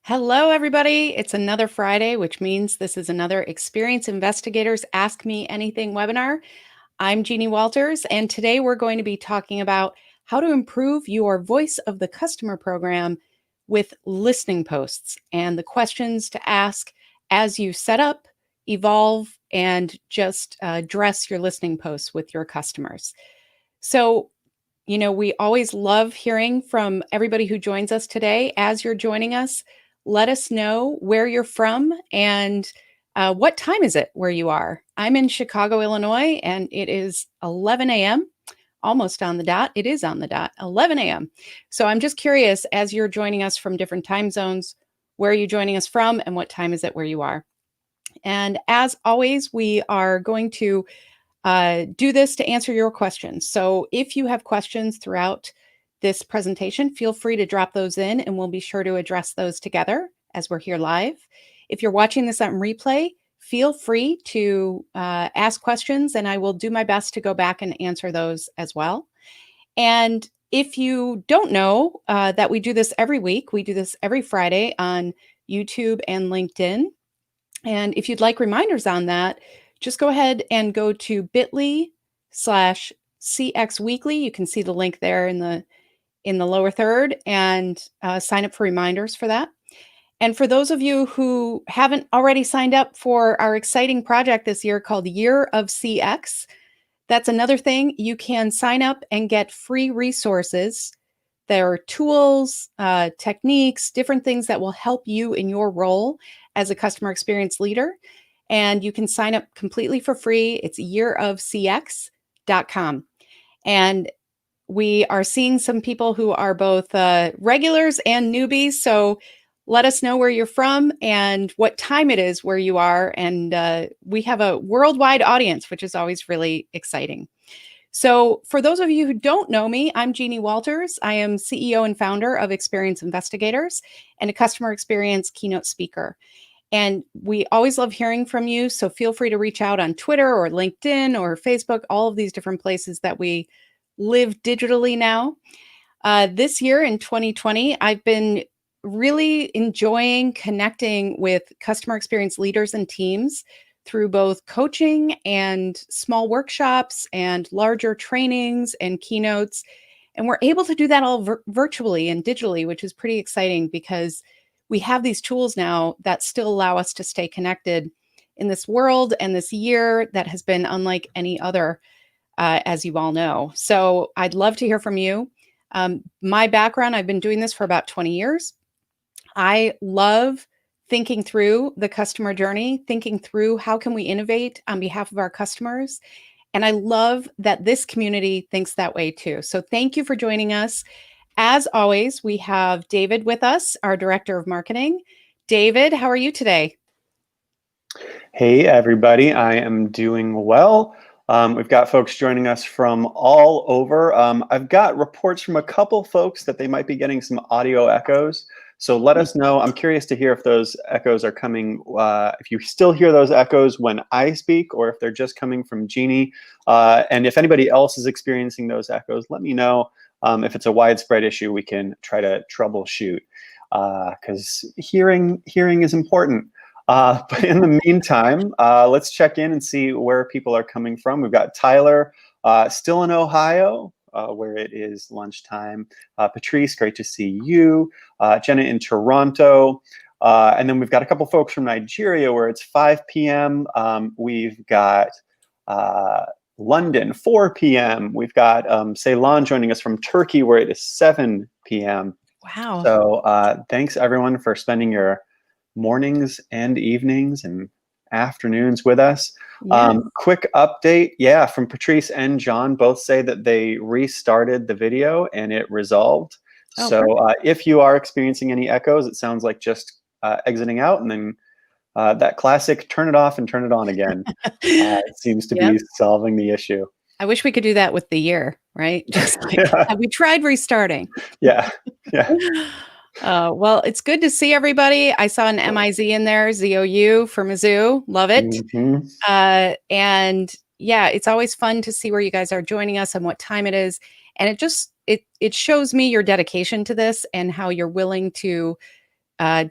Hello, everybody. It's another Friday, which means this is another Experience Investigators Ask Me Anything webinar. I'm Jeannie Walters, and today we're going to be talking about how to improve your Voice of the Customer program with listening posts and the questions to ask as you set up, evolve, and just dress your listening posts with your customers. So, we always love hearing from everybody who joins us today. As you're joining us, let us know where you're from and what time is it where you are. I'm in Chicago, Illinois, and it is 11 a.m., almost on the dot. It is on the dot, 11 a.m. So I'm just curious, as you're joining us from different time zones, where are you joining us from and what time is it where you are? And as always, we are going to do this to answer your questions. So if you have questions throughout this presentation, feel free to drop those in and we'll be sure to address those together as we're here live. If you're watching this on replay, feel free to ask questions and I will do my best to go back and answer those as well. And if you don't know that we do this every week, we do this every Friday on YouTube and LinkedIn. And if you'd like reminders on that, just go ahead and go to bit.ly/CX Weekly. You can see the link there in the lower third and sign up for reminders for that. And for those of you who haven't already signed up for our exciting project this year called Year of CX, that's another thing. You can sign up and get free resources. There are tools, techniques, different things that will help you in your role as a customer experience leader. And you can sign up completely for free. It's yearofcx.com. And we are seeing some people who are both regulars and newbies. So let us know where you're from and what time it is where you are. And we have a worldwide audience, which is always really exciting. So for those of you who don't know me, I'm Jeannie Walters. I am CEO and founder of Experience Investigators and a customer experience keynote speaker. And we always love hearing from you. So feel free to reach out on Twitter or LinkedIn or Facebook, all of these different places that we live digitally now. This year in 2020, I've been really enjoying connecting with customer experience leaders and teams through both coaching and small workshops and larger trainings and keynotes. And we're able to do that all virtually and digitally, which is pretty exciting because we have these tools now that still allow us to stay connected in this world and this year that has been unlike any other, as you all know. So I'd love to hear from you. My background, I've been doing this for about 20 years. I love thinking through the customer journey, thinking through how can we innovate on behalf of our customers. And I love that this community thinks that way too. So thank you for joining us. As always, we have David with us, our Director of Marketing. David, how are you today? Hey, everybody. I am doing well. We've got folks joining us from all over. I've got reports from a couple folks that they might be getting some audio echoes. So let us know. I'm curious to hear if those echoes are coming, if you still hear those echoes when I speak, or if they're just coming from Jeannie. And if anybody else is experiencing those echoes, let me know. If it's a widespread issue, we can try to troubleshoot, because hearing is important. But in the meantime, let's check in and see where people are coming from. We've got Tyler still in Ohio, where it is lunchtime. Patrice, great to see you. Jenna in Toronto. And then we've got a couple folks from Nigeria where it's 5 p.m. We've got London, 4 p.m. We've got Ceylon joining us from Turkey where it is 7 p.m. Wow. So thanks everyone for spending your mornings and evenings and afternoons with us. Yeah. Quick update, yeah, from Patrice and John, both say that they restarted the video and it resolved. Oh, So perfect. if you are experiencing any echoes, it sounds like just exiting out and then that classic turn it off and turn it on again. It seems to Yep. be solving the issue. I wish we could do that with the year, right? Just like, Yeah, have we tried restarting? yeah, yeah. Well, it's good to see everybody. I saw an MIZ in there, ZOU for Mizzou. Love it. Mhm. And yeah, it's always fun to see where you guys are joining us and what time it is. And it shows me your dedication to this and how you're willing to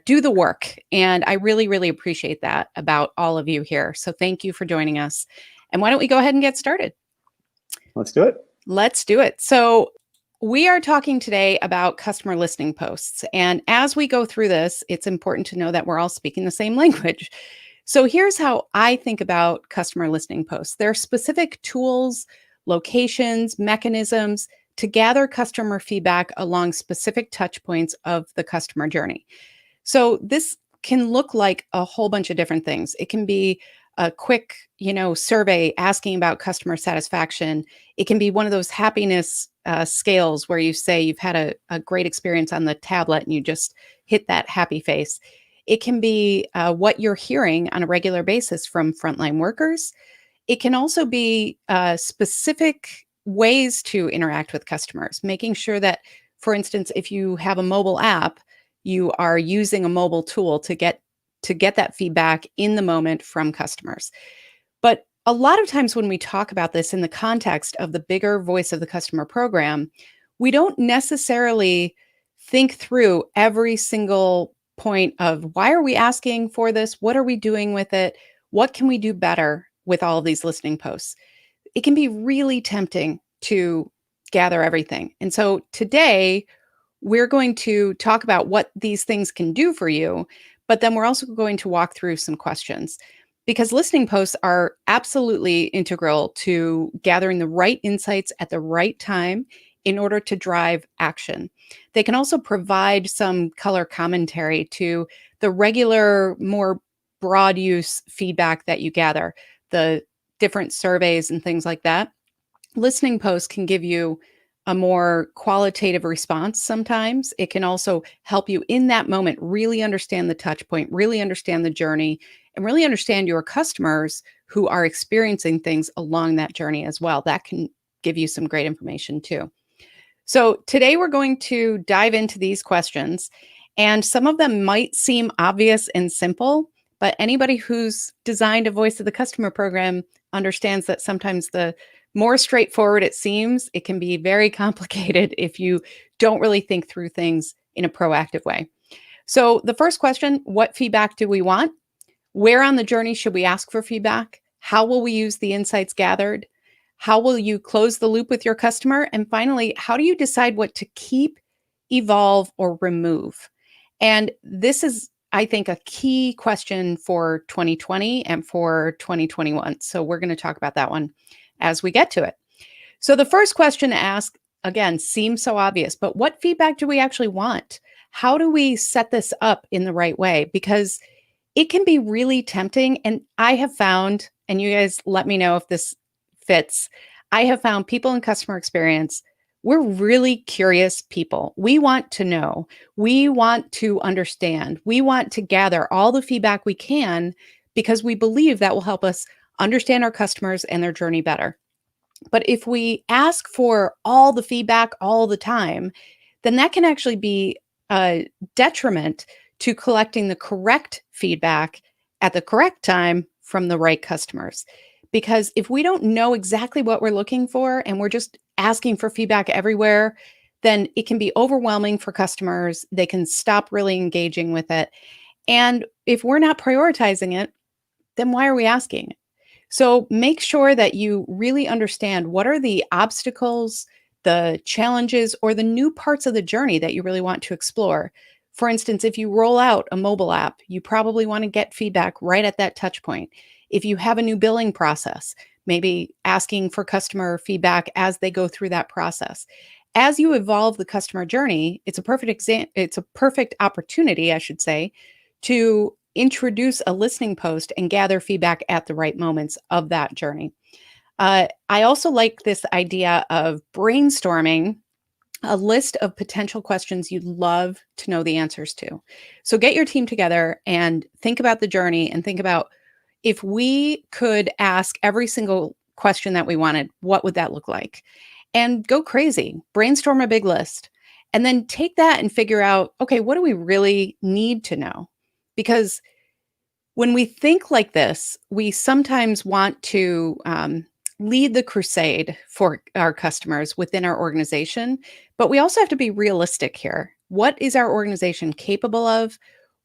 do the work. And I really, really appreciate that about all of you here. So thank you for joining us. And why don't we go ahead and get started? Let's do it. Let's do it. So we are talking today about customer listening posts. And as we go through this, it's important to know that we're all speaking the same language. So here's how I think about customer listening posts. There are specific tools, locations, mechanisms to gather customer feedback along specific touch points of the customer journey. So this can look like a whole bunch of different things. It can be a quick, survey asking about customer satisfaction. It can be one of those happiness scales where you say you've had a great experience on the tablet and you just hit that happy face. It can be what you're hearing on a regular basis from frontline workers. It can also be specific ways to interact with customers, making sure that, for instance, if you have a mobile app, you are using a mobile tool to get that feedback in the moment from customers. But a lot of times when we talk about this in the context of the bigger voice of the customer program, we don't necessarily think through every single point of why are we asking for this? What are we doing with it? What can we do better with all of these listening posts? It can be really tempting to gather everything. And so today, we're going to talk about what these things can do for you, but then we're also going to walk through some questions because listening posts are absolutely integral to gathering the right insights at the right time in order to drive action. They can also provide some color commentary to the regular, more broad use feedback that you gather, the different surveys and things like that. Listening posts can give you a more qualitative response sometimes. It can also help you in that moment really understand the touch point, really understand the journey, and really understand your customers who are experiencing things along that journey as well. That can give you some great information too. So today we're going to dive into these questions, and some of them might seem obvious and simple, but anybody who's designed a voice of the customer program understands that sometimes the more straightforward it seems, it can be very complicated if you don't really think through things in a proactive way. So the first question, what feedback do we want? Where on the journey should we ask for feedback? How will we use the insights gathered? How will you close the loop with your customer? And finally, how do you decide what to keep, evolve, or remove? And this is, I think, a key question for 2020 and for 2021. So we're going to talk about that one as we get to it. So the first question to ask, again, seems so obvious, but what feedback do we actually want? How do we set this up in the right way? Because it can be really tempting. And I have found, and you guys let me know if this fits, I have found people in customer experience, we're really curious people. We want to know. We want to understand. We want to gather all the feedback we can because we believe that will help us understand our customers and their journey better. But if we ask for all the feedback all the time, then that can actually be a detriment to collecting the correct feedback at the correct time from the right customers. Because if we don't know exactly what we're looking for and we're just asking for feedback everywhere, then it can be overwhelming for customers. They can stop really engaging with it. And if we're not prioritizing it, then why are we asking? So make sure that you really understand what are the obstacles, the challenges, or the new parts of the journey that you really want to explore. For instance, if you roll out a mobile app, you probably want to get feedback right at that touch point. If you have a new billing process, maybe asking for customer feedback as they go through that process. As you evolve the customer journey, it's a perfect opportunity, I should say, to introduce a listening post and gather feedback at the right moments of that journey. I also like this idea of brainstorming a list of potential questions you'd love to know the answers to. So get your team together and think about the journey and think about if we could ask every single question that we wanted, what would that look like? And go crazy, brainstorm a big list, and then take that and figure out, okay, what do we really need to know? Because when we think like this, we sometimes want to lead the crusade for our customers within our organization, but we also have to be realistic here. What is our organization capable of?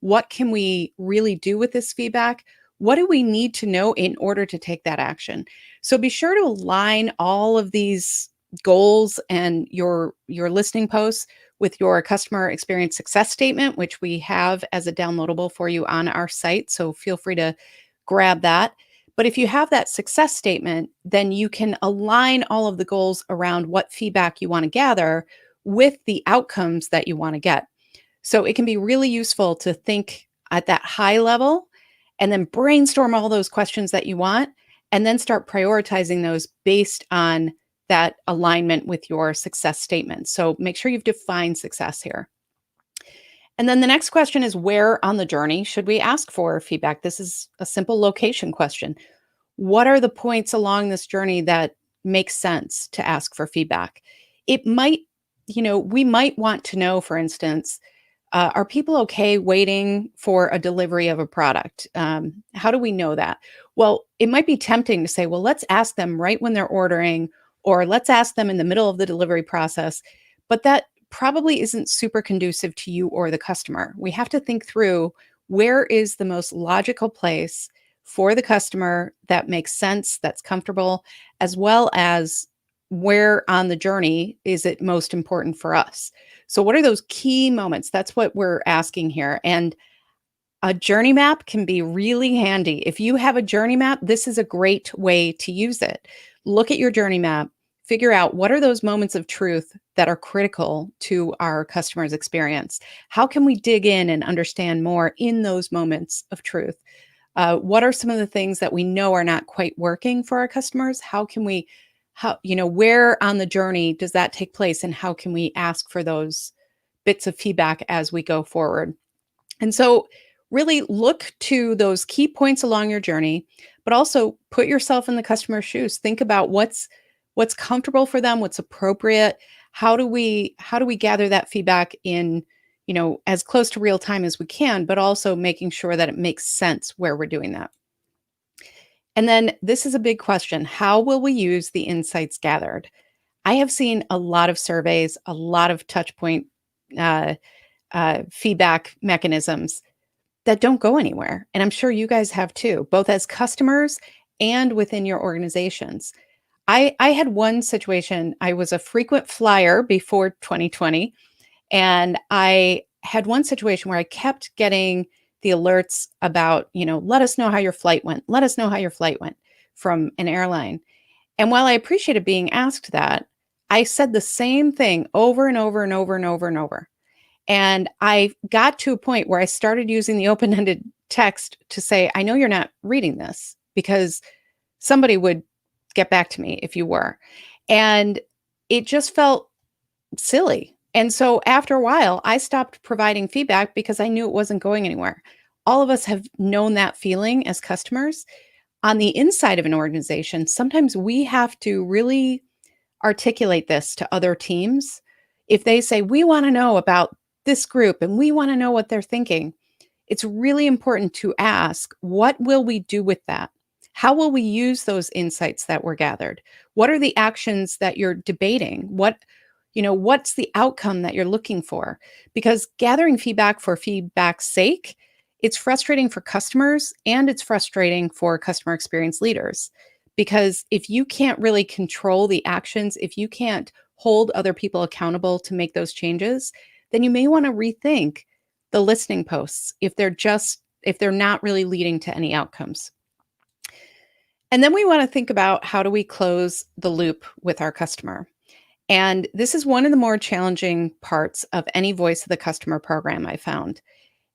What can we really do with this feedback? What do we need to know in order to take that action? So be sure to align all of these goals and your listening posts with your customer experience success statement, which we have as a downloadable for you on our site. So feel free to grab that. But if you have that success statement, then you can align all of the goals around what feedback you want to gather with the outcomes that you want to get. So it can be really useful to think at that high level and then brainstorm all those questions that you want and then start prioritizing those based on that alignment with your success statement. So make sure you've defined success here. And then the next question is, where on the journey should we ask for feedback? This is a simple location question. What are the points along this journey that make sense to ask for feedback? It might, we might want to know, for instance, are people okay waiting for a delivery of a product? How do we know that? Well, it might be tempting to say, well, let's ask them right when they're ordering, or let's ask them in the middle of the delivery process. But that probably isn't super conducive to you or the customer. We have to think through, where is the most logical place for the customer that makes sense, that's comfortable, as well as where on the journey is it most important for us. So, what are those key moments? That's what we're asking here. And a journey map can be really handy. If you have a journey map, this is a great way to use it. Look at your journey map, figure out what are those moments of truth that are critical to our customers' experience. How can we dig in and understand more in those moments of truth? What are some of the things that we know are not quite working for our customers? Where on the journey does that take place? And how can we ask for those bits of feedback as we go forward? And so really look to those key points along your journey, but also put yourself in the customer's shoes. Think about what's comfortable for them, what's appropriate. How do we gather that feedback in, as close to real time as we can, but also making sure that it makes sense where we're doing that. And then this is a big question. How will we use the insights gathered? I have seen a lot of surveys, a lot of touch point feedback mechanisms that don't go anywhere. And I'm sure you guys have too, both as customers and within your organizations. I had one situation. I was a frequent flyer before 2020. And I had one situation where I kept getting the alerts about, let us know how your flight went. Let us know how your flight went from an airline. And while I appreciated being asked that, I said the same thing over and over and over and over and over. And I got to a point where I started using the open-ended text to say, I know you're not reading this, because somebody would get back to me if you were. And it just felt silly. And so after a while, I stopped providing feedback because I knew it wasn't going anywhere. All of us have known that feeling as customers. On the inside of an organization, sometimes we have to really articulate this to other teams. If they say, we want to know about this group and we want to know what they're thinking, it's really important to ask, what will we do with that? How will we use those insights that were gathered? What are the actions that you're debating? What's the outcome that you're looking for? Because gathering feedback for feedback's sake, it's frustrating for customers and it's frustrating for customer experience leaders. Because if you can't really control the actions, if you can't hold other people accountable to make those changes, then you may want to rethink the listening posts if they're not really leading to any outcomes. And then we want to think about, how do we close the loop with our customer? And this is one of the more challenging parts of any voice of the customer program I found.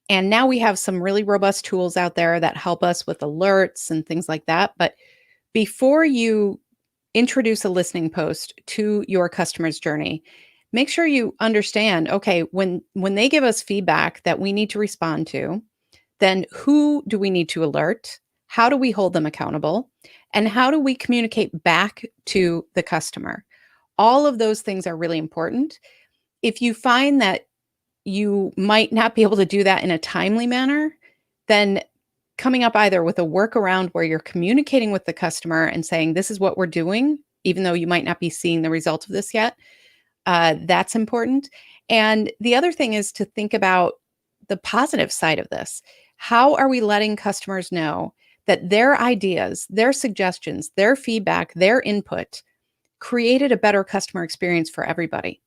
And now we have some really robust tools out there that help us with alerts and things like that. But before you introduce a listening post to your customer's journey, make sure you understand, okay, when they give us feedback that we need to respond to, then who do we need to alert? How do we hold them accountable? And how do we communicate back to the customer? All of those things are really important. If you find that you might not be able to do that in a timely manner, then coming up either with a workaround where you're communicating with the customer and saying, this is what we're doing, even though you might not be seeing the result of this yet, that's important. And the other thing is to think about the positive side of this. How are we letting customers know that their ideas, their suggestions, their feedback, their input created a better customer experience for everybody?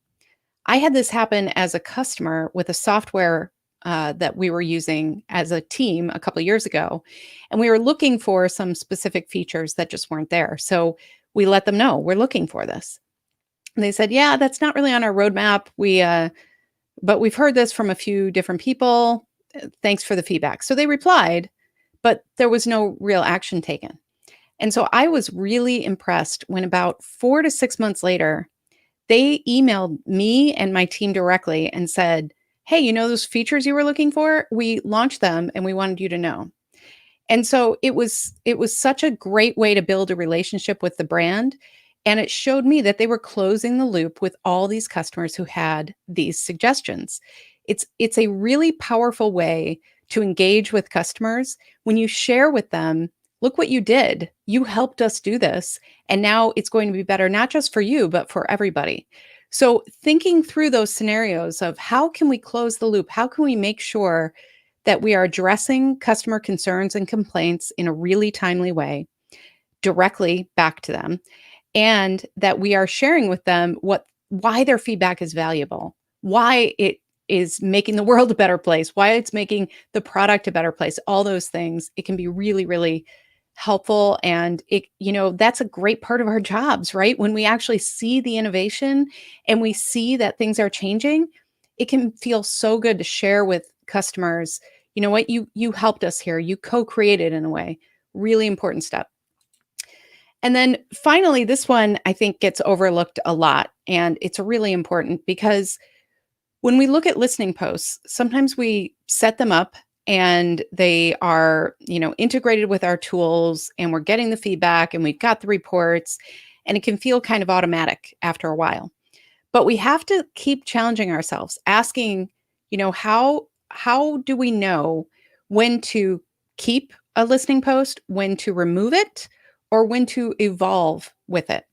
I had this happen as a customer with a software that we were using as a team a couple of years ago, and we were looking for some specific features that just weren't there. So we let them know we're looking for this. And they said, "Yeah, that's not really on our roadmap. But we've heard this from a few different people. Thanks for the feedback." So they replied, but there was no real action taken. And so I was really impressed when about 4 to 6 months later, they emailed me and my team directly and said, "Hey, those features you were looking for? We launched them and we wanted you to know." And so it was such a great way to build a relationship with the brand, and it showed me that they were closing the loop with all these customers who had these suggestions. It's a really powerful way to engage with customers when you share with them, "Look what you did. You helped us do this, and now it's going to be better not just for you, but for everybody." So thinking through those scenarios of how can we close the loop? How can we make sure that we are addressing customer concerns and complaints in a really timely way, directly back to them, and that we are sharing with them why their feedback is valuable, why it is making the world a better place, why it's making the product a better place, all those things. It can be really, really helpful. And that's a great part of our jobs, right? When we actually see the innovation and we see that things are changing, it can feel so good to share with customers, "You know what, you helped us here. You co-created in a way." Really important step. And then finally, this one I think gets overlooked a lot. And it's really important because when we look at listening posts, sometimes we set them up and they are, integrated with our tools, and we're getting the feedback and we've got the reports, and it can feel kind of automatic after a while. But we have to keep challenging ourselves, asking, how do we know when to keep a listening post, when to remove it, or when to evolve with it?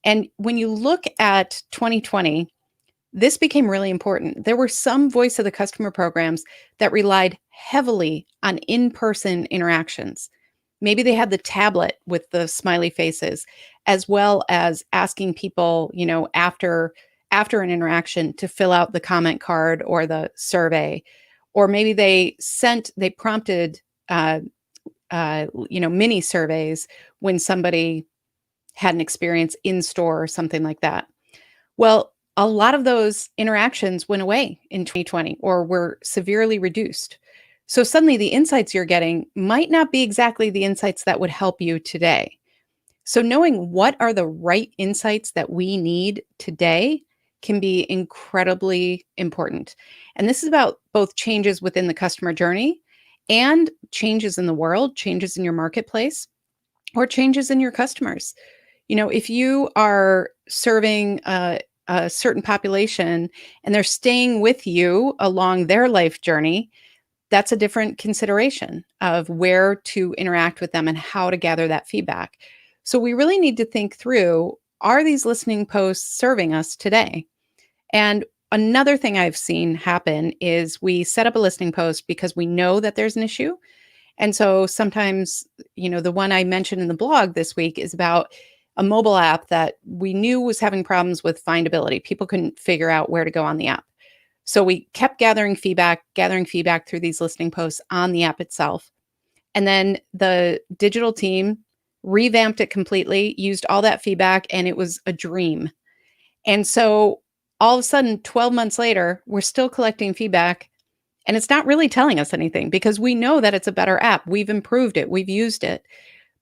And when you look at 2020, this became really important. There were some voice of the customer programs that relied heavily on in-person interactions. Maybe they had the tablet with the smiley faces, as well as asking people, after an interaction to fill out the comment card or the survey. Or maybe they prompted, mini surveys when somebody had an experience in store or something like that. Well, a lot of those interactions went away in 2020 or were severely reduced. So suddenly the insights you're getting might not be exactly the insights that would help you today. So knowing what are the right insights that we need today can be incredibly important. And this is about both changes within the customer journey and changes in the world, changes in your marketplace, or changes in your customers. If you are serving a certain population and they're staying with you along their life journey, that's a different consideration of where to interact with them and how to gather that feedback. So we really need to think through, are these listening posts serving us today? And another thing I've seen happen is we set up a listening post because we know that there's an issue. And so sometimes, the one I mentioned in the blog this week is about a mobile app that we knew was having problems with findability. People couldn't figure out where to go on the app. So we kept gathering feedback through these listening posts on the app itself. And then the digital team revamped it completely, used all that feedback, and it was a dream. And so all of a sudden, 12 months later, we're still collecting feedback, and it's not really telling us anything because we know that it's a better app. We've improved it, we've used it,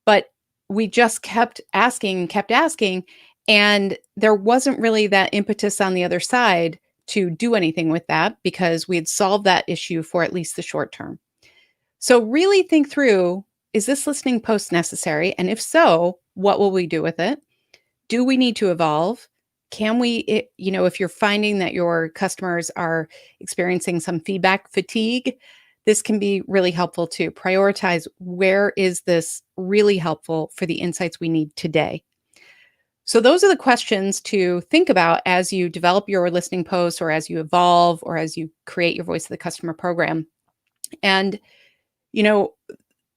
but we just kept asking, and there wasn't really that impetus on the other side to do anything with that because we had solved that issue for at least the short term. So really think through, is this listening post necessary? And if so, what will we do with it? Do we need to evolve? Can we, if you're finding that your customers are experiencing some feedback fatigue, this can be really helpful to prioritize where is this really helpful for the insights we need today. So those are the questions to think about as you develop your listening posts or as you evolve or as you create your voice of the customer program. And, you know,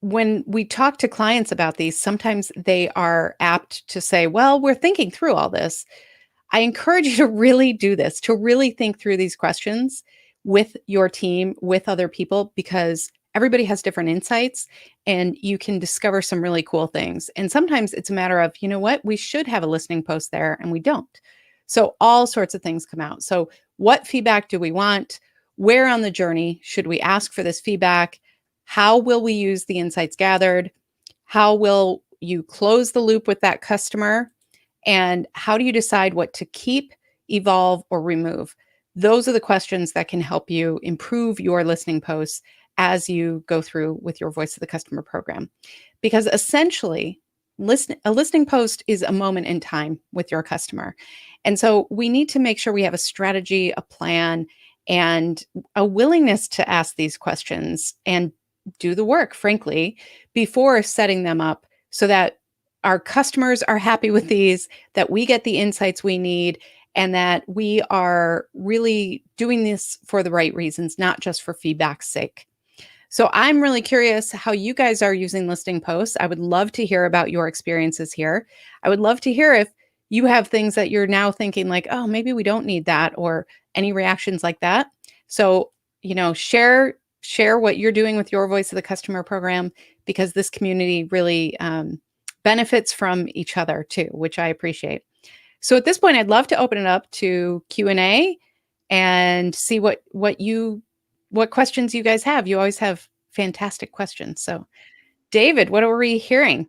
when we talk to clients about these, sometimes they are apt to say, well, we're thinking through all this. I encourage you to really do this, to really think through these questions with your team, with other people, because everybody has different insights and you can discover some really cool things. And sometimes it's a matter of, you know what, we should have a listening post there and we don't. So all sorts of things come out. So, what feedback do we want? Where on the journey should we ask for this feedback? How will we use the insights gathered? How will you close the loop with that customer? And how do you decide what to keep, evolve, or remove? Those are the questions that can help you improve your listening posts as you go through with your voice of the customer program. Because essentially, a listening post is a moment in time with your customer. And so we need to make sure we have a strategy, a plan, and a willingness to ask these questions and do the work, frankly, before setting them up so that our customers are happy with these, that we get the insights we need, and that we are really doing this for the right reasons, not just for feedback's sake. So I'm really curious how you guys are using listing posts. I would love to hear about your experiences here. I would love to hear if you have things that you're now thinking like, oh, maybe we don't need that, or any reactions like that. So, share what you're doing with your voice of the customer program, because this community really benefits from each other too, which I appreciate. So at this point, I'd love to open it up to Q&A and see what questions you guys have. You always have fantastic questions. So, David, what are we hearing?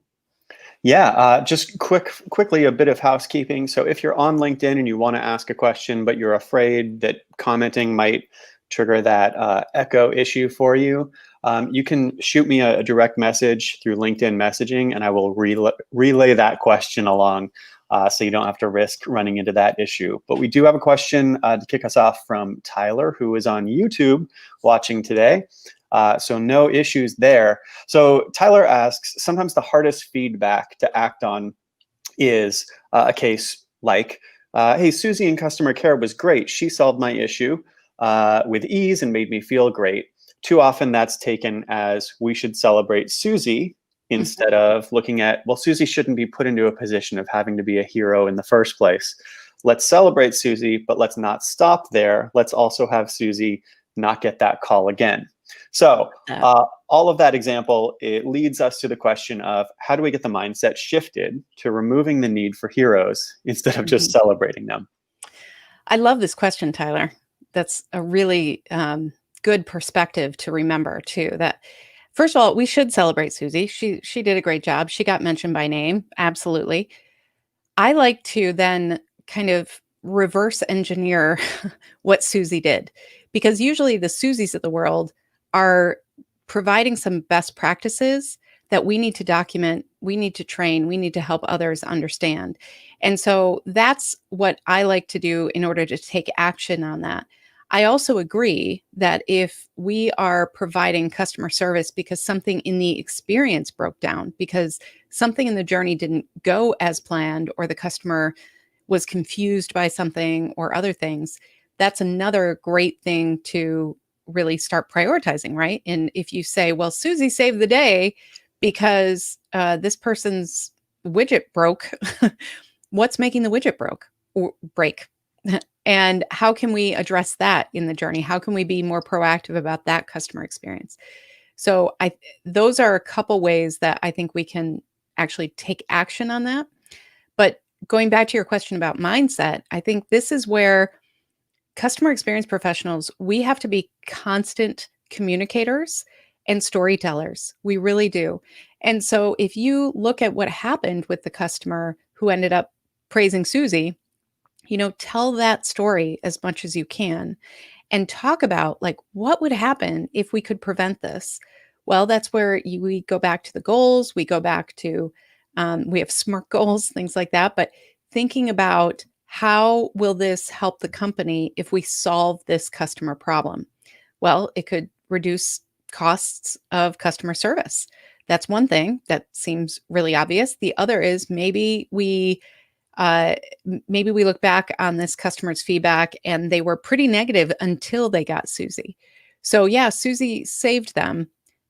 Yeah, just quickly, a bit of housekeeping. So if you're on LinkedIn and you want to ask a question, but you're afraid that commenting might trigger that echo issue for you, you can shoot me a direct message through LinkedIn messaging, and I will relay that question along, so you don't have to risk running into that issue. But we do have a question to kick us off from Tyler, who is on YouTube watching today. So no issues there. So Tyler asks, sometimes the hardest feedback to act on is a case like, hey, Susie in customer care was great. She solved my issue with ease and made me feel great. Too often that's taken as we should celebrate Susie Mhm. instead of looking at, well, Susie shouldn't be put into a position of having to be a hero in the first place. Let's celebrate Susie, but let's not stop there. Let's also have Susie not get that call again. So That. all of that example, it leads us to the question of how do we get the mindset shifted to removing the need for heroes instead of just Mhm. celebrating them? I love this question, Tyler. That's a really good perspective to remember too. That first of all, we should celebrate Susie. She did a great job. She got mentioned by name, absolutely. I like to then kind of reverse engineer what Susie did, because usually the Susies of the world are providing some best practices that we need to document, we need to train, we need to help others understand. And so that's what I like to do in order to take action on that. I also agree that if we are providing customer service because something in the experience broke down, because something in the journey didn't go as planned, or the customer was confused by something or other things, that's another great thing to really start prioritizing, right? And if you say, well, Susie saved the day because this person's widget broke, what's making the widget broke or break? And how can we address that in the journey? How can we be more proactive about that customer experience? So those are a couple ways that I think we can actually take action on that. But going back to your question about mindset, I think this is where customer experience professionals, we have to be constant communicators and storytellers. We really do. And so if you look at what happened with the customer who ended up praising Susie, tell that story as much as you can and talk about like what would happen if we could prevent this. Well, that's where we go back to the goals. We go back to we have SMART goals, things like that. But thinking about how will this help the company if we solve this customer problem? Well, it could reduce costs of customer service. That's one thing that seems really obvious. The other is maybe we maybe we look back on this customer's feedback and they were pretty negative until they got Susie. So yeah, Susie saved them,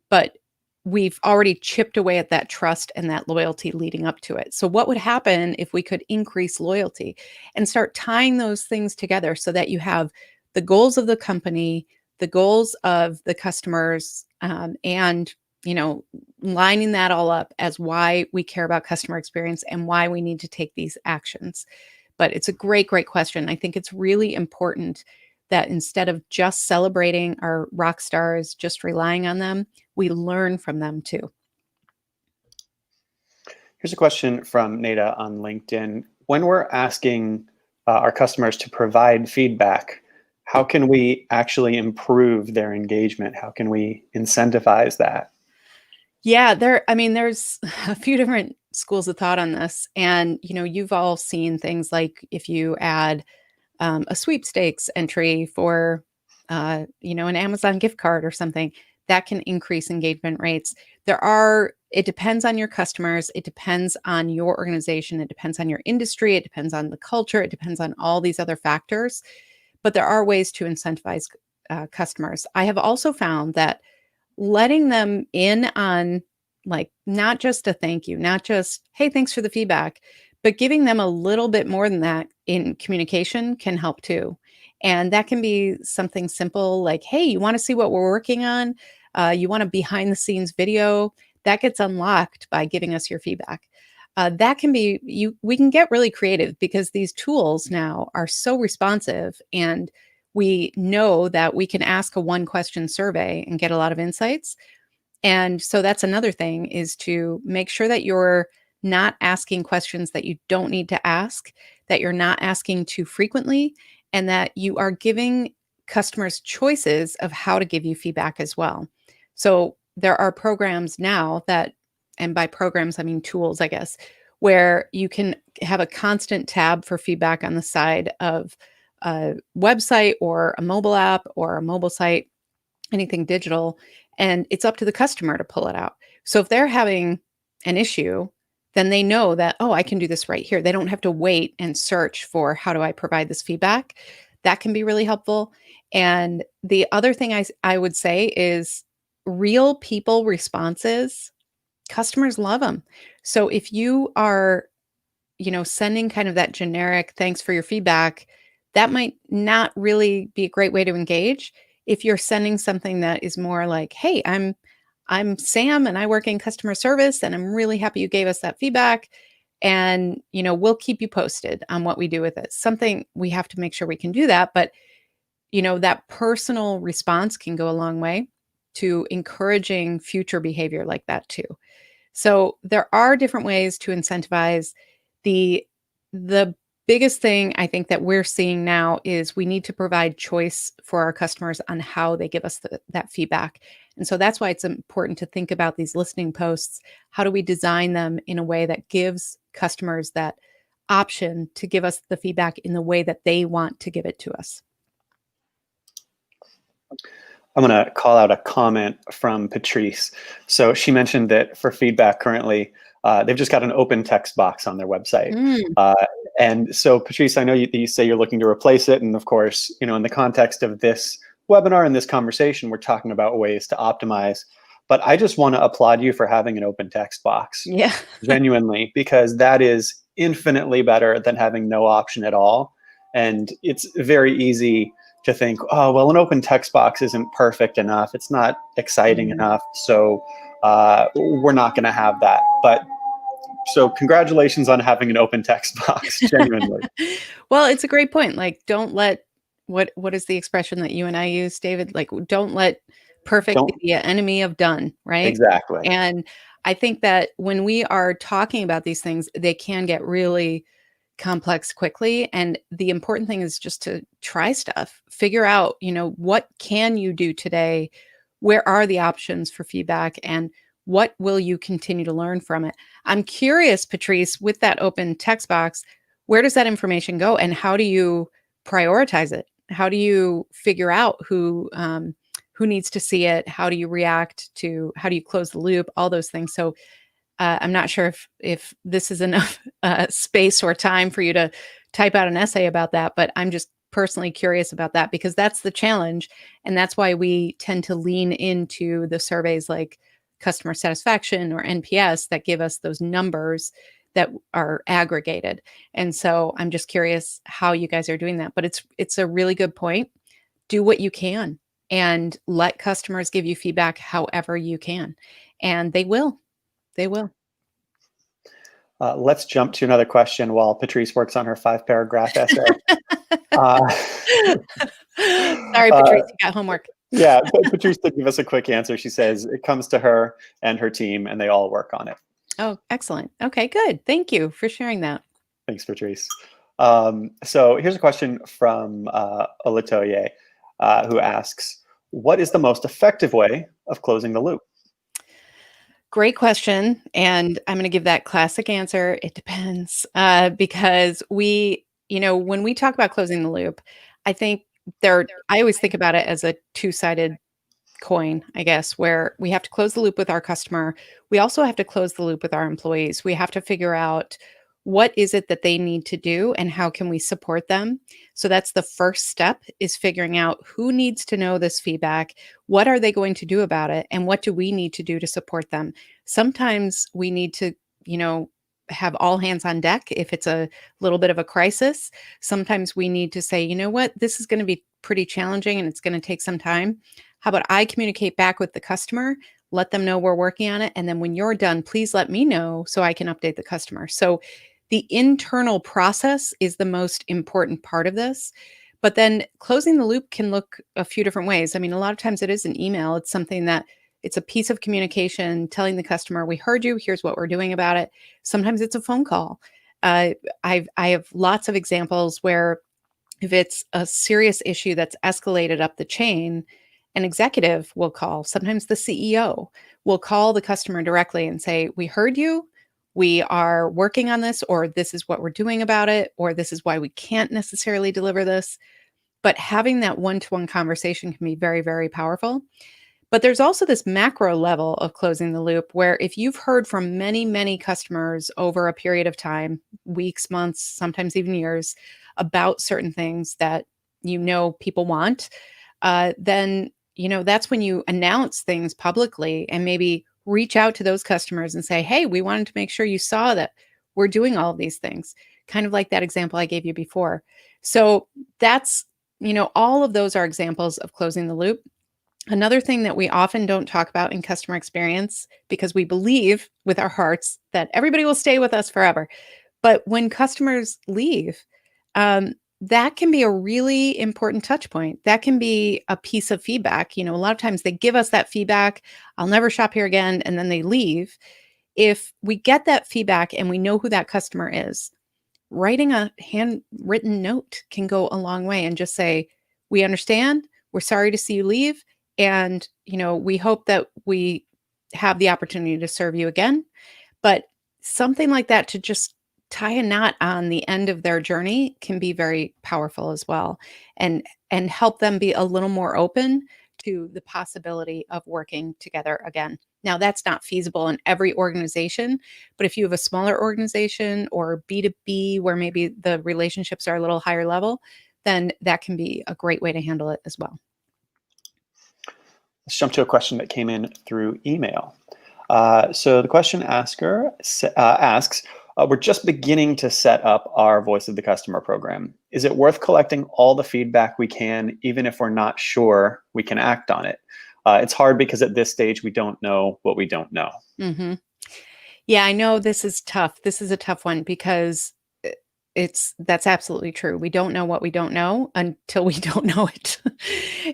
but we've already chipped away at that trust and that loyalty leading up to it. So what would happen if we could increase loyalty and start tying those things together so that you have the goals of the company, the goals of the customers, and lining that all up as why we care about customer experience and why we need to take these actions. But it's a great, great question. I think it's really important that instead of just celebrating our rock stars, just relying on them, we learn from them too. Here's a question from Nada on LinkedIn. When we're asking our customers to provide feedback, how can we actually improve their engagement? How can we incentivize that? Yeah, there's a few different schools of thought on this. And, you've all seen things like if you add a sweepstakes entry for, an Amazon gift card or something, that can increase engagement rates. It depends on your customers. It depends on your organization. It depends on your industry. It depends on the culture. It depends on all these other factors. But there are ways to incentivize customers. I have also found that letting them in on, like, not just a thank you, not just, hey, thanks for the feedback, but giving them a little bit more than that in communication can help too. And that can be something simple like, hey, you want to see what we're working on? You want a behind the scenes video? That gets unlocked by giving us your feedback. That can be we can get really creative because these tools now are so responsive, and we know that we can ask a one question survey and get a lot of insights. And so that's another thing, is to make sure that you're not asking questions that you don't need to ask, that you're not asking too frequently, and that you are giving customers choices of how to give you feedback as well. So there are programs now that, and by programs, I mean tools, I guess, where you can have a constant tab for feedback on the side of a website or a mobile app or a mobile site, anything digital, and it's up to the customer to pull it out. So if they're having an issue, then they know that, oh, I can do this right here. They don't have to wait and search for how do I provide this feedback. That can be really helpful. And the other thing I would say is real people responses, customers love them. So if you are, sending kind of that generic thanks for your feedback, that might not really be a great way to engage. If you're sending something that is more like, hey, I'm Sam and I work in customer service and I'm really happy you gave us that feedback, and we'll keep you posted on what we do with it. Something we have to make sure we can do that, but that personal response can go a long way to encouraging future behavior like that too. So there are different ways to incentivize. The biggest thing I think that we're seeing now is we need to provide choice for our customers on how they give us that feedback. And so that's why it's important to think about these listening posts. How do we design them in a way that gives customers that option to give us the feedback in the way that they want to give it to us? I'm going to call out a comment from Patrice. So she mentioned that for feedback currently, they've just got an open text box on their website. Mm, And so, Patrice, I know you say you're looking to replace it. And of course, in the context of this webinar and this conversation, we're talking about ways to optimize. But I just want to applaud you for having an open text box, yeah. genuinely, because that is infinitely better than having no option at all. And it's very easy to think, oh, well, an open text box isn't perfect enough. It's not exciting Mm. enough. So we're not going to have that. But so congratulations on having an open text box, genuinely. Well, it's a great point. Like, don't let what is the expression that you and I use, David? Like, don't let perfect be Don't the enemy of done, right? exactly. And I think that when we are talking about these things, they can get really complex quickly. And the important thing is just to try stuff, figure out, what can you do today? Where are the options for feedback? And what will you continue to learn from it? I'm curious, Patrice, with that open text box, where does that information go and how do you prioritize it? How do you figure out who needs to see it? How do you react to, how do you close the loop? All those things. So I'm not sure if this is enough space or time for you to type out an essay about that, but I'm just personally curious about that because that's the challenge, and that's why we tend to lean into the surveys like customer satisfaction or NPS that give us those numbers that are aggregated. And so I'm just curious how you guys are doing that, but it's a really good point. Do what you can and let customers give you feedback however you can, and they will. They will. Let's jump to another question while Patrice works on her 5-paragraph essay. Uh, Sorry, uh, Patrice, you got homework. yeah, but Patrice did give us a quick answer. She says it comes to her and her team, and they all work on it. Oh, excellent. Okay, good. Thank you for sharing that. Thanks, Patrice. So here's a question from Olatoye, who asks, what is the most effective way of closing the loop? Great question. And I'm going to give that classic answer. It depends. Because when we talk about closing the loop, I think I always think about it as a two-sided coin, I guess, where we have to close the loop with our customer. We also have to close the loop with our employees. We have to figure out what is it that they need to do and how can we support them. So that's the first step, is figuring out who needs to know this feedback, what are they going to do about it, and what do we need to do to support them. Sometimes we need to, you know, have all hands on deck if it's a little bit of a crisis. Sometimes we need to say, you know what, this is going to be pretty challenging and it's going to take some time. How about I communicate back with the customer, let them know we're working on it, and then when you're done, please let me know so I can update the customer. So the internal process is the most important part of this. But then closing the loop can look a few different ways. I mean, a lot of times it is an email. It's something that it's a piece of communication telling the customer, we heard you, here's what we're doing about it. Sometimes it's a phone call. I have lots of examples where if it's a serious issue that's escalated up the chain, an executive will call, sometimes the CEO will call the customer directly and say, we heard you, we are working on this, or this is what we're doing about it, or this is why we can't necessarily deliver this. But having that one-to-one conversation can be very, very powerful. But there's also this macro level of closing the loop where if you've heard from many, many customers over a period of time, weeks, months, sometimes even years, about certain things that people want, then that's when you announce things publicly and maybe reach out to those customers and say, hey, we wanted to make sure you saw that we're doing all of these things, kind of like that example I gave you before. So that's, all of those are examples of closing the loop. Another thing that we often don't talk about in customer experience, because we believe with our hearts that everybody will stay with us forever. But when customers leave, that can be a really important touch point. That can be a piece of feedback. A lot of times they give us that feedback, I'll never shop here again, and then they leave. If we get that feedback and we know who that customer is, writing a handwritten note can go a long way and just say, we understand, we're sorry to see you leave. And, we hope that we have the opportunity to serve you again. But something like that to just tie a knot on the end of their journey can be very powerful as well, and help them be a little more open to the possibility of working together again. Now, that's not feasible in every organization, but if you have a smaller organization or B2B where maybe the relationships are a little higher level, then that can be a great way to handle it as well. Let's jump to a question that came in through email. So the question asker asks, we're just beginning to set up our Voice of the Customer program. Is it worth collecting all the feedback we can, even if we're not sure we can act on it? It's hard because at this stage, we don't know what we don't know. Mm-hmm. Yeah, I know this is tough. This is a tough one because that's absolutely true. We don't know what we don't know until we don't know it.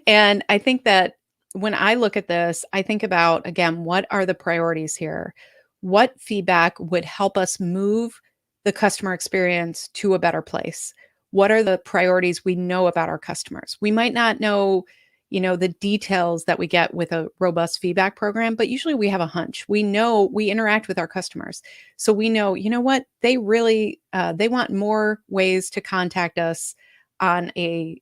And I think that when I look at this, I think about, again, what are the priorities here? What feedback would help us move the customer experience to a better place? What are the priorities we know about our customers? We might not know, the details that we get with a robust feedback program, but usually we have a hunch. We know we interact with our customers. So we know, what they really, they want more ways to contact us on a,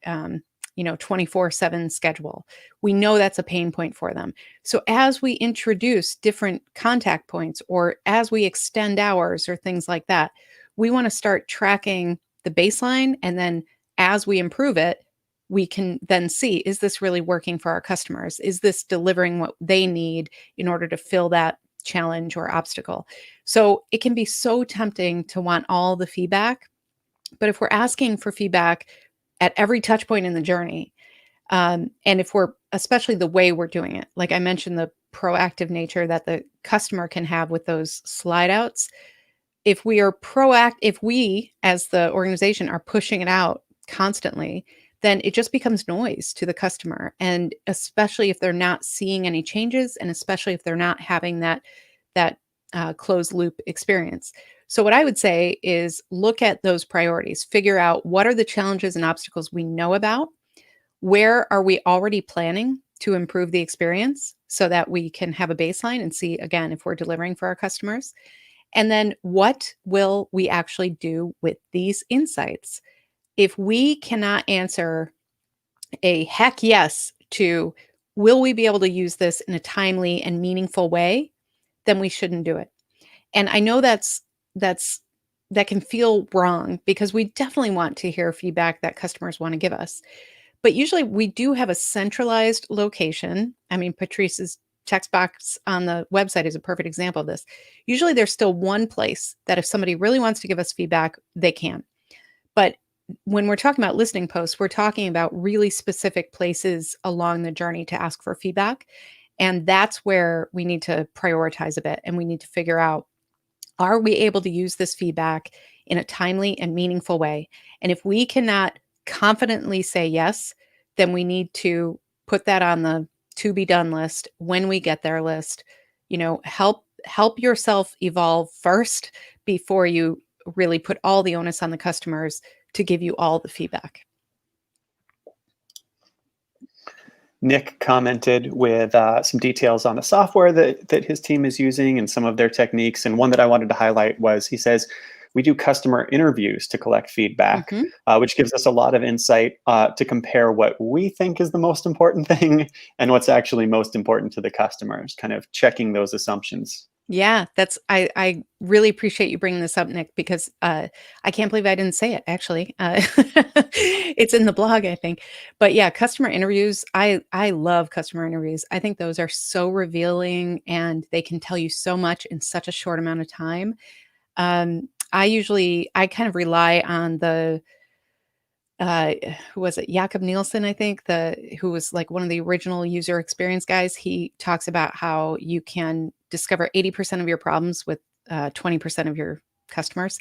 24/7 schedule. We know that's a pain point for them. So as we introduce different contact points or as we extend hours or things like that, we want to start tracking the baseline. And then as we improve it, we can then see, is this really working for our customers? Is this delivering what they need in order to fill that challenge or obstacle? So it can be so tempting to want all the feedback. But if we're asking for feedback at every touch point in the journey, and if we're, especially the way we're doing it, like I mentioned, the proactive nature that the customer can have with those slide outs, if we are proactive, if we as the organization are pushing it out constantly, then it just becomes noise to the customer. And especially if they're not seeing any changes, and especially if they're not having that closed loop experience. So what I would say is look at those priorities, figure out what are the challenges and obstacles we know about, where are we already planning to improve the experience so that we can have a baseline and see again if we're delivering for our customers. And then what will we actually do with these insights? If we cannot answer a heck yes to will we be able to use this in a timely and meaningful way, then we shouldn't do it. And I know that's that can feel wrong because we definitely want to hear feedback that customers want to give us. But usually we do have a centralized location. I mean, Patrice's text box on the website is a perfect example of this. Usually there's still one place that if somebody really wants to give us feedback, they can. But when we're talking about listening posts, we're talking about really specific places along the journey to ask for feedback. And that's where we need to prioritize a bit and we need to figure out, are we able to use this feedback in a timely and meaningful way? And if we cannot confidently say yes, then we need to put that on the to be done list when we get there list. Help yourself evolve first before you really put all the onus on the customers to give you all the feedback. Nick commented with some details on the software that his team is using and some of their techniques. And one that I wanted to highlight was, he says, we do customer interviews to collect feedback, Mhm. which gives us a lot of insight to compare what we think is the most important thing and what's actually most important to the customers, kind of checking those assumptions. Yeah, I really appreciate you bringing this up, Nick, because I can't believe I didn't say it. Actually, it's in the blog, I think. But yeah, customer interviews. I love customer interviews. I think those are so revealing, and they can tell you so much in such a short amount of time. I kind of rely on the who was it? Jakob Nielsen, I think, who was like one of the original user experience guys. He talks about how you can discover 80% of your problems with 20% of your customers.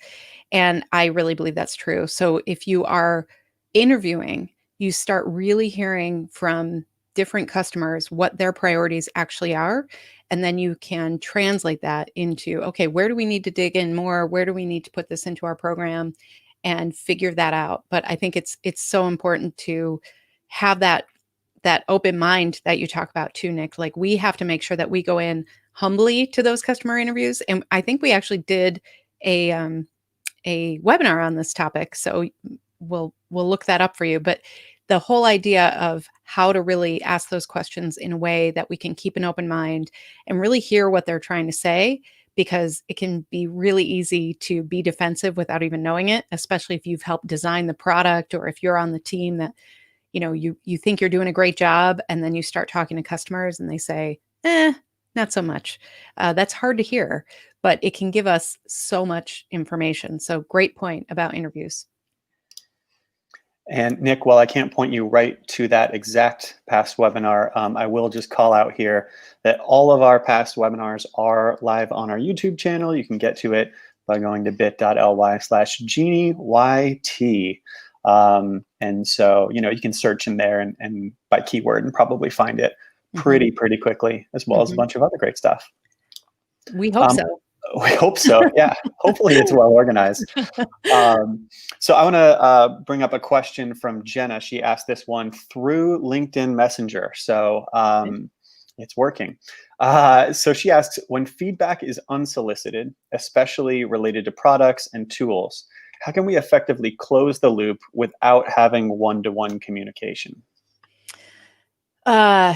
And I really believe that's true. So if you are interviewing, you start really hearing from different customers what their priorities actually are. And then you can translate that into, okay, where do we need to dig in more? Where do we need to put this into our program? And figure that out. But I think it's so important to have that open mind that you talk about too, Nick. Like we have to make sure that we go in humbly to those customer interviews. And I think we actually did a webinar on this topic. So we'll look that up for you. But the whole idea of how to really ask those questions in a way that we can keep an open mind and really hear what they're trying to say, because it can be really easy to be defensive without even knowing it, especially if you've helped design the product or if you're on the team that you think you're doing a great job, and then you start talking to customers and they say, not so much. That's hard to hear, but it can give us so much information. So great point about interviews. And Nick, while I can't point you right to that exact past webinar, I will just call out here that all of our past webinars are live on our YouTube channel. You can get to it by going to bit.ly/GenieYT. And so, you can search in there and by keyword and probably find it Mhm. pretty quickly, as well as a Mhm. bunch of other great stuff. We hope Um, so. we hope so. Yeah, hopefully it's well organized. So I want to bring up a question from Jenna. She asked this one through LinkedIn Messenger. So it's working. So she asks, when feedback is unsolicited, especially related to products and tools, How can we effectively close the loop without having one-to-one communication? Uh,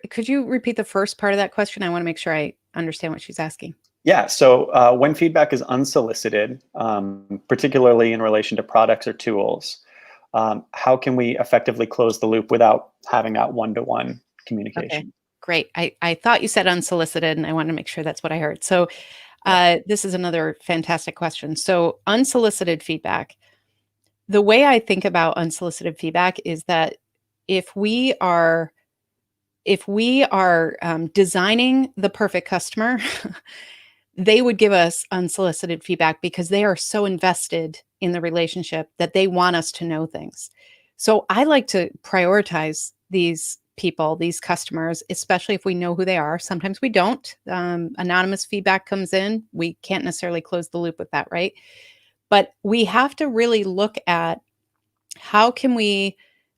could you repeat the first part of that question? I want to make sure I understand what she's asking. Yeah, so when feedback is unsolicited, particularly in relation to products or tools, how can we effectively close the loop without having that one-to-one Okay, communication? great. I thought you said unsolicited, and I wanted to make sure that's what I heard. So, Yeah. this is another fantastic question. So, unsolicited feedback. The way I think about unsolicited feedback is that if we are designing the perfect customer, they would give us unsolicited feedback because they are so invested in the relationship that they want us to know things. So I like to prioritize these people, these customers, especially if we know who they are. Sometimes we don't. Anonymous feedback comes in. We can't necessarily close the loop with that, right? But we have to really look at how can we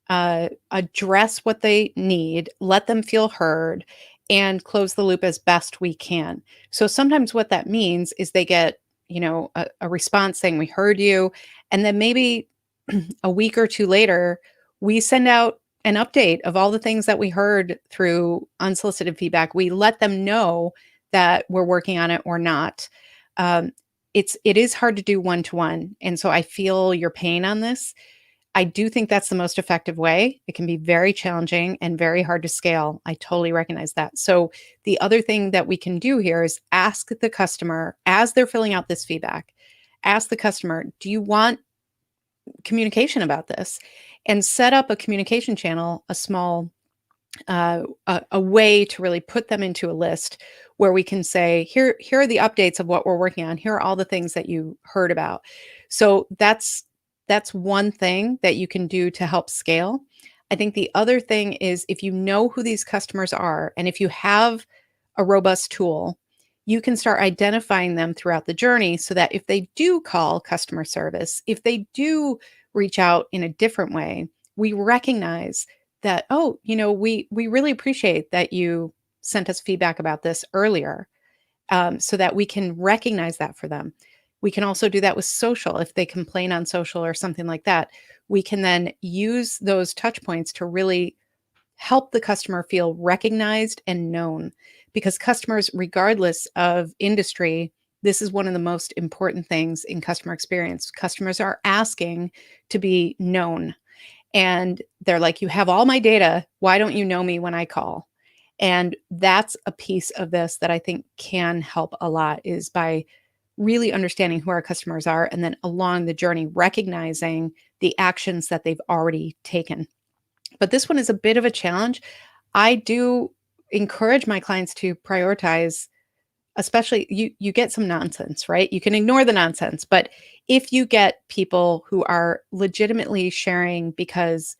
address what they need, let them feel heard, and close the loop as best we can. So sometimes what that means is they get, a response saying, "We heard you," and then maybe a week or two later, we send out an update of all the things that we heard through unsolicited feedback. We let them know that we're working on it or not. Um, it is hard to do one to one, and so I feel your pain on this. I do think that's the most effective way. It can be very challenging and very hard to scale. I totally recognize that. So, the other thing that we can do here is ask the customer as they're filling out this feedback, ask the customer, do you want communication about this? And set up a communication channel, a small a way to really put them into a list where we can say, here are the updates of what we're working on. Here are all the things that you heard about. So that's one thing that you can do to help scale. I think the other thing is if you know who these customers are and if you have a robust tool, you can start identifying them throughout the journey so that if they do call customer service, if they do reach out in a different way, we recognize that, oh, we really appreciate that you sent us feedback about this earlier, so that we can recognize that for them. We can also do that with social. If they complain on social or something like that, we can then use those touch points to really help the customer feel recognized and known. Because customers, regardless of industry, this is one of the most important things in customer experience. Customers are asking to be known, and they're like, "You have all my data. Why don't you know me when I call?" And that's a piece of this that I think can help a lot, is by really understanding who our customers are and then along the journey recognizing the actions that they've already taken. But this one is a bit of a challenge. I do encourage my clients to prioritize. Especially, you get some nonsense, right? You can ignore the nonsense, but if you get people who are legitimately sharing because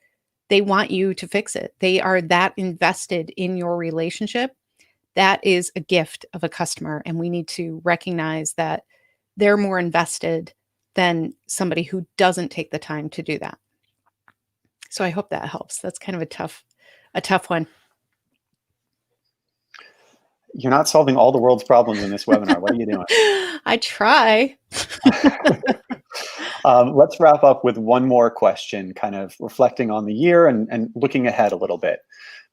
they want you to fix it, they are that invested in your relationship, that is a gift of a customer, and we need to recognize that they're more invested than somebody who doesn't take the time to do that. So I hope that helps. That's kind of a tough one. You're not solving all the world's problems in this webinar. What are you doing? I try. Let's wrap up with one more question, kind of reflecting on the year and looking ahead a little bit.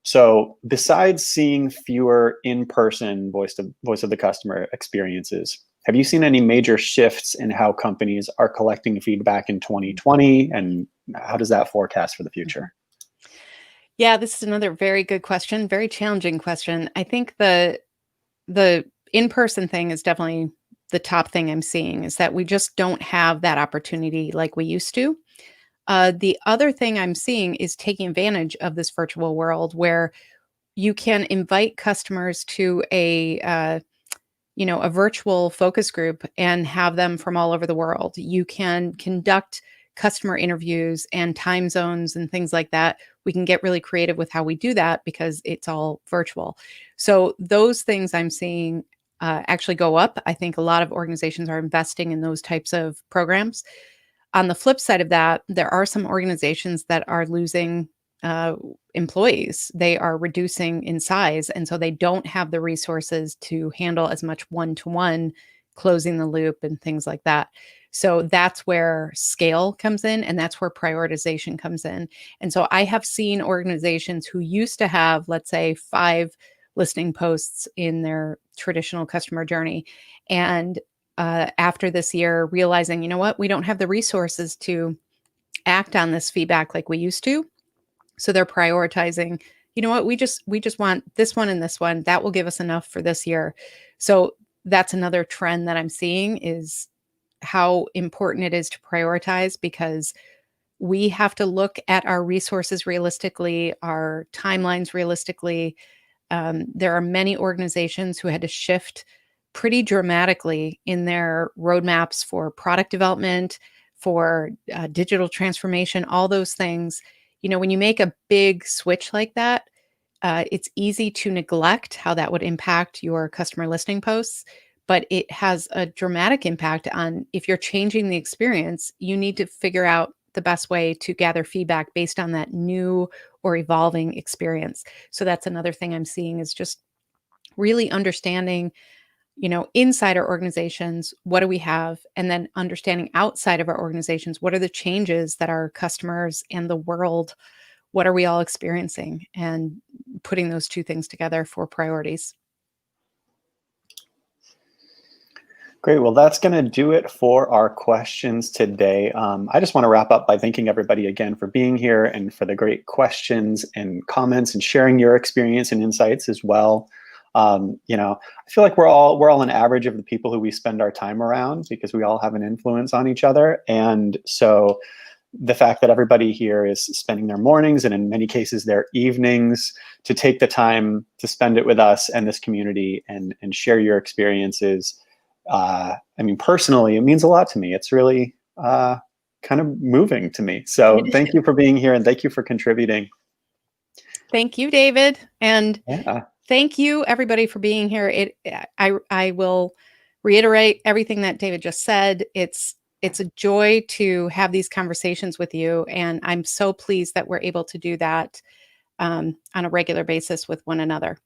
So, besides seeing fewer in-person voice of the customer experiences, have you seen any major shifts in how companies are collecting feedback in 2020, and how does that forecast for the Mhm. future? Yeah, this is another very good question, very challenging question. I think the in-person thing is definitely the top thing I'm seeing, is that we just don't have that opportunity like we used to. The other thing I'm seeing is taking advantage of this virtual world where you can invite customers to a virtual focus group and have them from all over the world. You can conduct customer interviews and time zones and things like that. We can get really creative with how we do that because it's all virtual. So those things I'm seeing actually go up. I think a lot of organizations are investing in those types of programs. On the flip side of that, there are some organizations that are losing uh, employees. They are reducing in size, and so they don't have the resources to handle as much one to one closing the loop and things like that. So that's where scale comes in, and that's where prioritization comes in. And so I have seen organizations who used to have, let's say, 5 listing posts in their traditional customer journey. And after this year, realizing, you know what, we don't have the resources to act on this feedback like we used to. So they're prioritizing, you know what, we just want this one and this one. That will give us enough for this year. So that's another trend that I'm seeing is how important it is to prioritize, because we have to look at our resources realistically, our timelines realistically. There are many organizations who had to shift pretty dramatically in their roadmaps for product development, for digital transformation, all those things. You know, when you make a big switch like that, it's easy to neglect how that would impact your customer listing posts, but it has a dramatic impact on if you're changing the experience, you need to figure out the best way to gather feedback based on that new or evolving experience. So that's another thing I'm seeing is just really understanding, you know, inside our organizations, what do we have? And then understanding outside of our organizations, what are the changes that our customers and the world, what are we all experiencing? And putting those two things together for priorities. Great. Well, that's going to do it for our questions today. I just want to wrap up by thanking everybody again for being here and for the great questions and comments and sharing your experience and insights as well. You know, I feel like we're all an average of the people who we spend our time around because we all have an influence on each other. And so the fact that everybody here is spending their mornings and in many cases their evenings to take the time to spend it with us and this community and share your experiences. I mean, personally, it means a lot to me. It's really kind of moving to me. So thank you for being here and thank you for contributing. Thank you, David. And Yeah. thank you, everybody, for being here. I will reiterate everything that David just said. It's a joy to have these conversations with you, and I'm so pleased that we're able to do that on a regular basis with one another.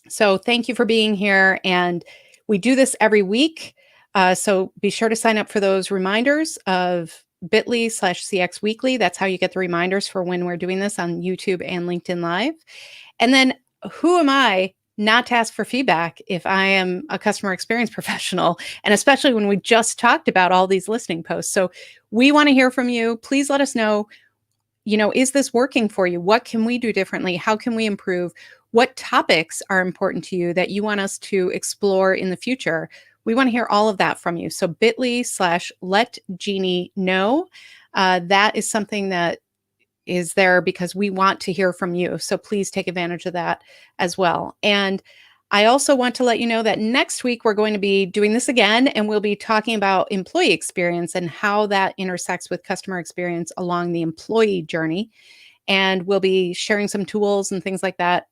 So thank you for being here, and we do this every week. So be sure to sign up for those reminders of bit.ly/CX Weekly. That's how you get the reminders for when we're doing this on YouTube and LinkedIn Live. And then who am I not to ask for feedback if I am a customer experience professional, and especially when we just talked about all these listing posts. So we want to hear from you. Please let us know, you know, is this working for you? What can we do differently? How can we improve? What topics are important to you that you want us to explore in the future? We want to hear all of that from you. So bit.ly/let Jeannie know. That is something that is there because we want to hear from you. So please take advantage of that as well. And I also want to let you know that next week we're going to be doing this again, and we'll be talking about employee experience and how that intersects with customer experience along the employee journey. And we'll be sharing some tools and things like that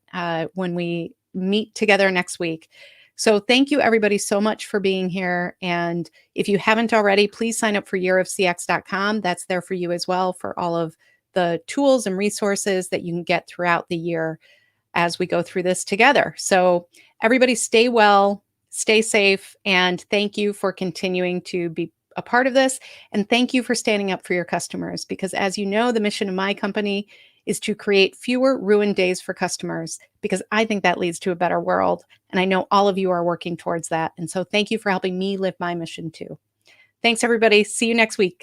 when we meet together next week. So thank you, everybody, so much for being here. And if you haven't already, please sign up for yearofcx.com. That's there for you as well for all of the tools and resources that you can get throughout the year as we go through this together. So everybody stay well, stay safe, and thank you for continuing to be a part of this. And thank you for standing up for your customers, because as you know, the mission of my company is to create fewer ruined days for customers, because I think that leads to a better world. And I know all of you are working towards that. And so thank you for helping me live my mission too. Thanks, everybody. See you next week.